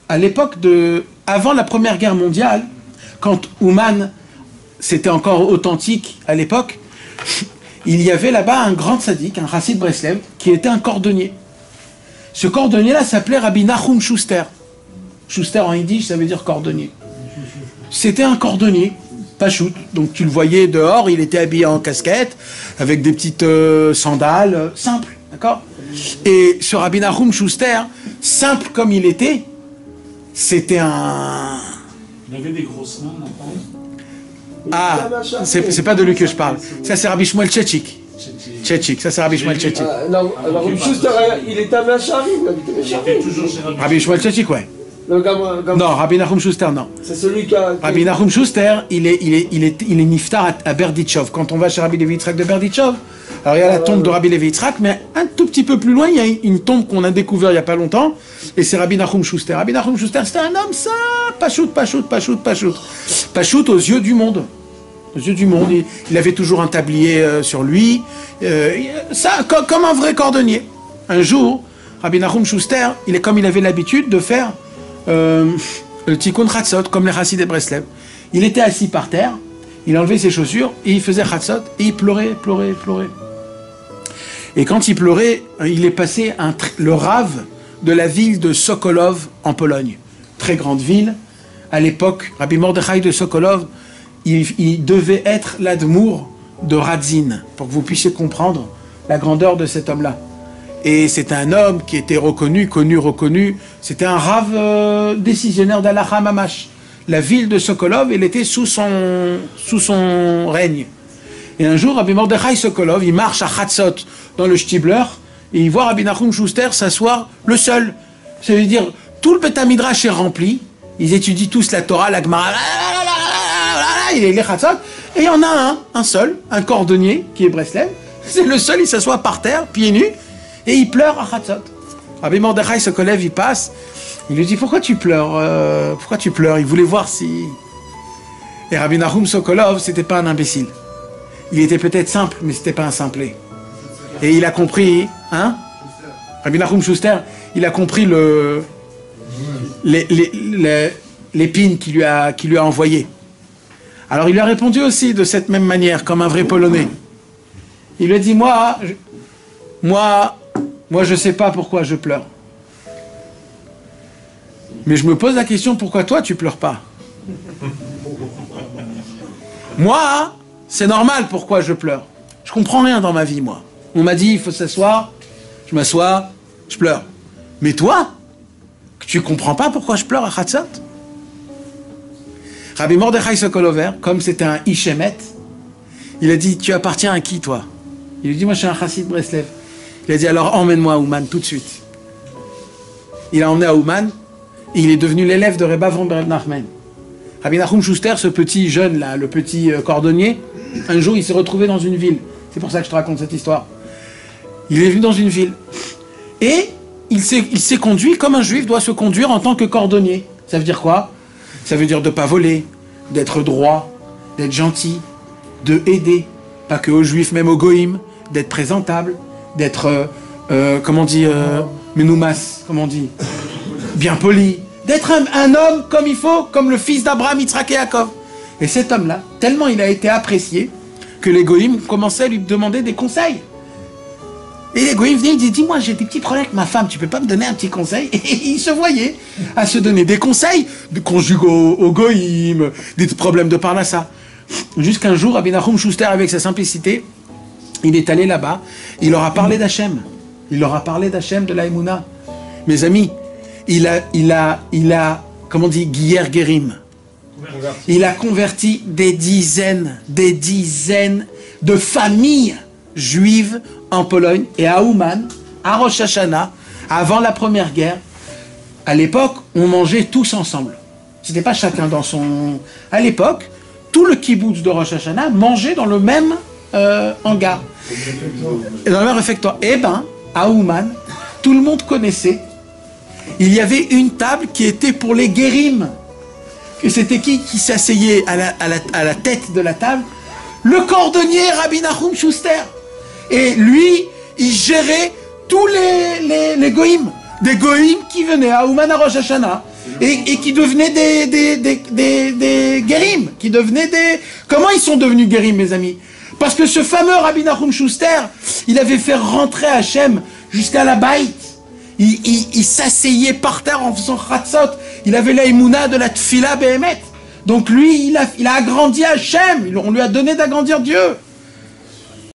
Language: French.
à l'époque de... Avant la Première Guerre mondiale, quand Ouman, c'était encore authentique à l'époque, il y avait là-bas un grand tzaddik, un chassid Breslev, qui était un cordonnier. Ce cordonnier-là s'appelait Rabbi Nachum Schuster. Schuster en yiddish, ça veut dire cordonnier. C'était un cordonnier, pachout. Donc tu le voyais dehors, il était habillé en casquette, avec des petites sandales, simples, d'accord? Et ce Rabbi Nachum Schuster, simple comme il était, c'était un... Il avait des grosses mains, là. Ah, c'est pas de lui que je parle. Ça, c'est Rabbi Shmuel Tchetchik. Tchetchik, ça c'est Rabbi Shmuel Tchetchik. Non, alors Schuster, il était à Machari, Il était toujours chez Rabbi Shmuel Tchetchik, ouais. Non, Rabbi Nachum Schuster, non. C'est celui qui a... Rabbi Nachum Schuster, il est niftar à Berditchov. Quand on va chez Rabbi Levi Yitzhak de Berditchov, alors il y a la tombe de Rabbi Levi Yitzhak, mais un tout petit peu plus loin, il y a une tombe qu'on a découvert il n'y a pas longtemps, et c'est Rabbi Nachum Schuster. Rabbi Nachum Schuster, c'était un homme ça, pachout aux yeux du monde. Aux yeux du monde, il avait toujours un tablier sur lui, ça, comme un vrai cordonnier. Un jour, Rabbi Nachum Schuster, comme il avait l'habitude de faire le tikkun chatzot, comme les chassidés de Breslev. Il était assis par terre, il enlevait ses chaussures, et il faisait chatzot, et il pleurait. Et quand il pleurait, il est passé le rave de la ville de Sokolov en Pologne. Très grande ville. À l'époque, Rabbi Mordechai de Sokolov, il devait être l'admour de Radzin, pour que vous puissiez comprendre la grandeur de cet homme-là. Et c'est un homme qui était reconnu. C'était un rave décisionnaire d'Alacha Mamash. La ville de Sokolov, elle était sous son règne. Et un jour, Rabbi Mordechai Sokolov, il marche à Chatzot dans le Shtibler, et il voit Rabbi Nachum Schuster s'asseoir le seul. Ça veut dire, tout le Beth Midrash est rempli, ils étudient tous la Torah, la Gemara, il est les Chatzot, et il y en a un seul, un cordonnier, qui est Breslev, c'est le seul, il s'assoit par terre, pieds nus, et il pleure à Chatzot. Rabbi Mordechai Sokolov, il passe, il lui dit, pourquoi tu pleures? Il voulait voir si... Et Rabbi Nachum Sokolov, c'était pas un imbécile. Il était peut-être simple, mais c'était pas un simplet. Et il a compris, Rabbi Nachum Schuster, il a compris l'épine qu'il lui a envoyé. Alors il lui a répondu aussi de cette même manière, comme un vrai Polonais. Il lui a dit, moi, je sais pas pourquoi je pleure. Mais je me pose la question, pourquoi toi tu pleures pas? Moi, c'est normal pourquoi je pleure. Je comprends rien dans ma vie, moi. On m'a dit, il faut s'asseoir, je m'assois, je pleure. Mais toi, tu comprends pas pourquoi je pleure à Chatzot? Rabbi Mordechai Sokolover, comme c'était un Ishemet, il a dit, tu appartiens à qui, toi? Il lui dit, moi je suis un chassid Breslev. Il a dit, alors emmène-moi à Ouman tout de suite. Il a emmené à Ouman, et il est devenu l'élève de Rebbe von Nachman. Rabbi Nachum Schuster, ce petit jeune là, le petit cordonnier, un jour il s'est retrouvé dans une ville. C'est pour ça que je te raconte cette histoire. Il est venu dans une ville. Et il s'est conduit comme un juif doit se conduire en tant que cordonnier. Ça veut dire quoi? Ça veut dire de ne pas voler, d'être droit, d'être gentil, de aider. Pas que aux juifs, même aux goïms, d'être présentable, d'être, comment on dit, menoumas, comment on dit, bien poli. D'être un homme comme il faut, comme le fils d'Abraham, Yitzhak et Yaakov. Et cet homme-là, tellement il a été apprécié, que les goïms commençaient à lui demander des conseils. Et les goïms venaient, ils disaient, dis-moi, j'ai des petits problèmes avec ma femme, tu peux pas me donner un petit conseil? Et ils se voyaient à se donner des conseils, de conjugaux aux goïms, des problèmes de parnassa. Jusqu'un jour, Rabbi Nachum Schuster, avec sa simplicité, il est allé là-bas, il leur a parlé d'Hachem. Il leur a parlé d'Hachem, de l'Aïmouna. Mes amis, il a, comment on dit, Gier Gerim. Il a converti des dizaines de familles juives en Pologne et à Ouman, à Rosh Hashanah, avant la première guerre. À l'époque, on mangeait tous ensemble. C'était pas chacun dans son... À l'époque, tout le kibbutz de Rosh Hashanah mangeait dans le même hangar. Et dans le même réfectoire. Eh ben, à Ouman, tout le monde connaissait. Il y avait une table qui était pour les guérims. Que c'était qui s'asseyait à la tête de la table? Le cordonnier Rabbi Nachum Schuster. Et lui, il gérait tous les goïms. des goïms qui venaient à Ouman à Rosh Hashanah et qui devenaient des guérim, qui devenaient des... Comment ils sont devenus guérim, mes amis? Parce que ce fameux Rabbi Nachum Schuster, il avait fait rentrer Hachem jusqu'à la Baït. Il s'asseyait par terre en faisant Chatzot. Il avait la Emouna de la Tfila Behemet. Donc lui, il a agrandi Hachem. On lui a donné d'agrandir Dieu.